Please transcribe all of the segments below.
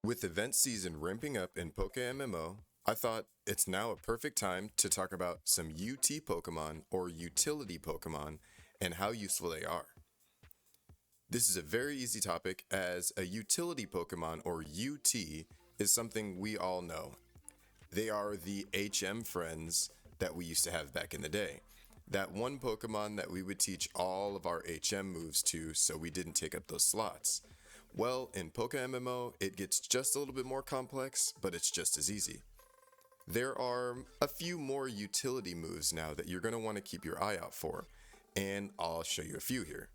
With event season ramping up in PokeMMO, I thought it's now a perfect time to talk about some UT Pokemon or utility Pokemon and how useful they are. This is a very easy topic as a utility Pokemon or UT is something we all know. They are the HM friends that we used to have back in the day. That one Pokemon that we would teach all of our HM moves to so we didn't take up those slots. Well, in PokeMMO, it gets just a little bit more complex, but it's just as easy. There are a few more utility moves now that you're going to want to keep your eye out for, and I'll show you a few here.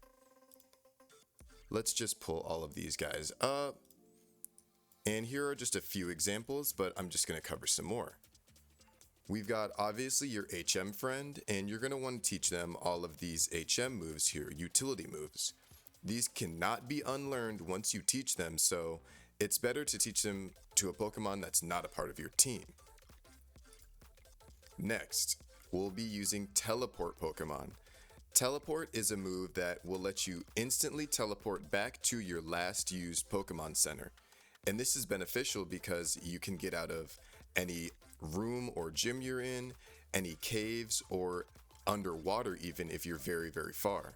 Let's just pull all of these guys up, and here are just a few examples, but I'm just going to cover some more. We've got obviously your HM friend, and you're going to want to teach them all of these HM moves here, utility moves. These cannot be unlearned once you teach them, so it's better to teach them to a Pokemon that's not a part of your team. Next, we'll be using Teleport Pokemon. Teleport is a move that will let you instantly teleport back to your last used Pokemon Center. And this is beneficial because you can get out of any room or gym you're in, any caves, or underwater even if you're very, very far.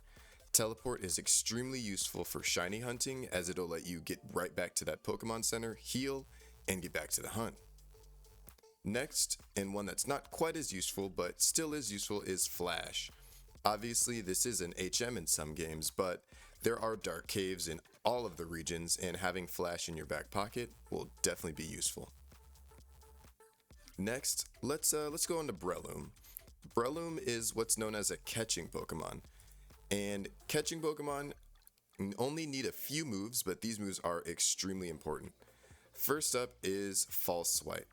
Teleport is extremely useful for shiny hunting as it'll let you get right back to that Pokemon Center, heal, and get back to the hunt. Next, and one that's not quite as useful but still is useful, is Flash. Obviously, this is an HM in some games, but there are dark caves in all of the regions, and having Flash in your back pocket will definitely be useful. Next, let's go on to Breloom. Breloom is what's known as a catching Pokemon. And catching Pokemon only need a few moves, but these moves are extremely important. First up is False Swipe.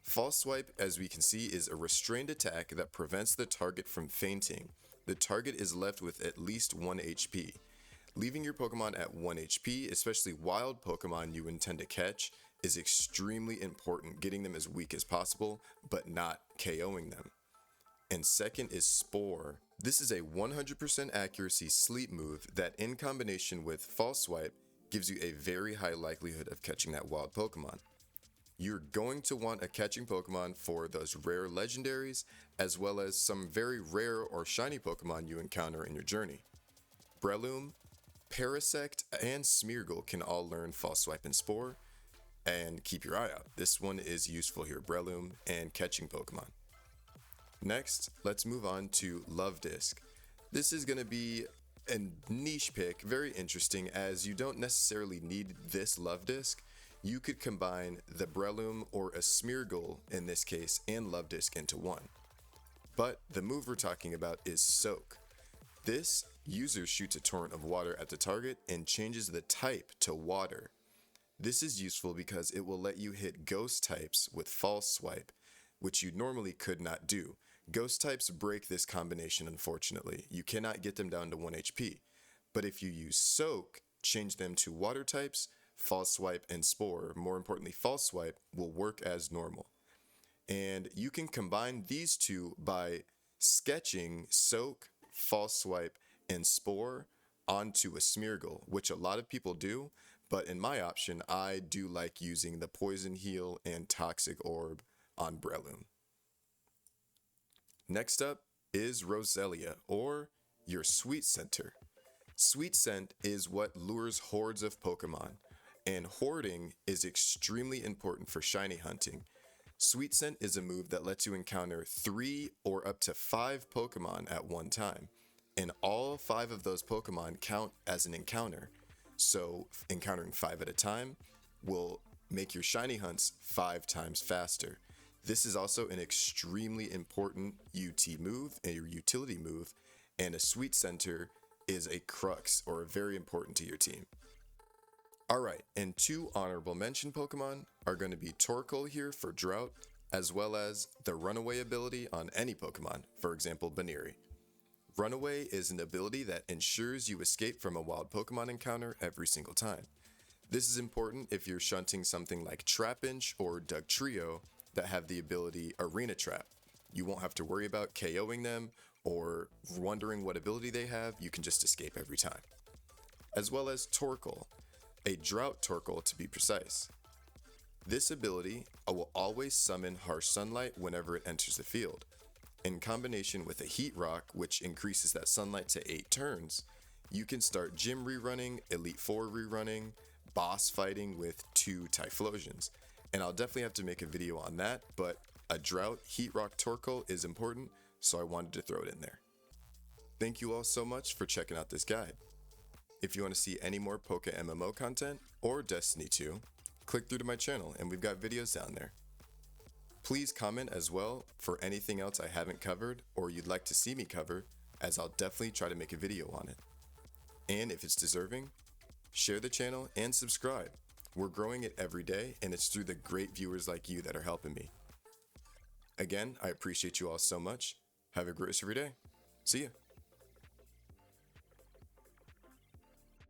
False Swipe, as we can see, is a restrained attack that prevents the target from fainting. The target is left with at least 1 HP. Leaving your Pokemon at 1 HP, especially wild Pokemon you intend to catch, is extremely important, getting them as weak as possible, but not KOing them. And second is Spore. This is a 100% accuracy sleep move that, in combination with False Swipe, gives you a very high likelihood of catching that wild Pokemon. You're going to want a catching Pokemon for those rare legendaries, as well as some very rare or shiny Pokemon you encounter in your journey. Breloom, Parasect, and Smeargle can all learn False Swipe and Spore, and keep your eye out. This one is useful here, Breloom and catching Pokemon. Next, let's move on to Love Disc. This is going to be a niche pick, very interesting, as you don't necessarily need this Love Disc. You could combine the Breloom or a Smeargle, in this case, and Love Disc into one. But the move we're talking about is Soak. This user shoots a torrent of water at the target and changes the type to water. This is useful because it will let you hit ghost types with False Swipe, which you normally could not do. Ghost types break this combination, unfortunately. You cannot get them down to 1 HP. But if you use Soak, change them to water types, False Swipe and Spore, more importantly False Swipe, will work as normal. And you can combine these two by sketching Soak, False Swipe, and Spore onto a Smeargle, which a lot of people do, but in my option, I do like using the Poison Heal and Toxic Orb on Breloom. Next up is Roselia, or your Sweet Center. Sweet Scent is what lures hordes of Pokemon, and hoarding is extremely important for shiny hunting. Sweet Scent is a move that lets you encounter 3 or up to 5 Pokemon at one time, and all 5 of those Pokemon count as an encounter. So encountering 5 at a time will make your shiny hunts 5 times faster. This is also an extremely important UT move, a utility move, and a Sweet Center is a crux or very important to your team. Alright, and 2 honorable mention Pokemon are going to be Torkoal here for Drought, as well as the Runaway ability on any Pokemon, for example Baneri. Runaway is an ability that ensures you escape from a wild Pokemon encounter every single time. This is important if you're shunting something like Trapinch or Dugtrio that have the ability Arena Trap. You won't have to worry about KOing them or wondering what ability they have, you can just escape every time. As well as Torkoal, a Drought Torkoal to be precise. This ability will always summon harsh sunlight whenever it enters the field. In combination with a heat rock, which increases that sunlight to 8 turns, you can start gym rerunning, Elite Four rerunning, boss fighting with 2 Typhlosions. And I'll definitely have to make a video on that, but a drought heat rock Torkoal is important, so I wanted to throw it in there. Thank you all so much for checking out this guide. If you want to see any more PokeMMO content or Destiny 2, click through to my channel and we've got videos down there. Please comment as well for anything else I haven't covered or you'd like to see me cover, as I'll definitely try to make a video on it. And if it's deserving, share the channel and subscribe. We're growing it every day, and it's through the great viewers like you that are helping me. Again, I appreciate you all so much. Have a great rest of your day. See ya.